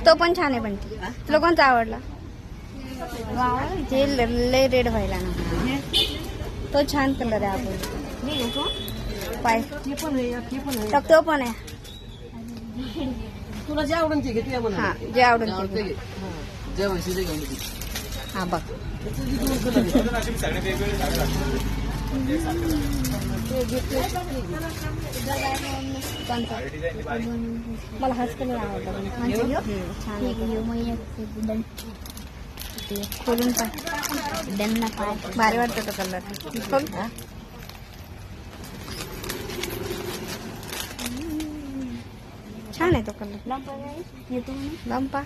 तो पण छान आहे. पण तुला कोणता आवडला? ते लय रेड व्हायला ना. तो छान कलर आहे. आपण पाय तो पण आहे. तुला जे आवडेल ते घे. तू हा जे आवडेल ते घे. जे म्हणशील ते घेऊन. हा बघ मला हाच कलर आवडला. खोलून पाय भारी वाटतो तो कलर. खोल. छान आहे तो कलर. लंपा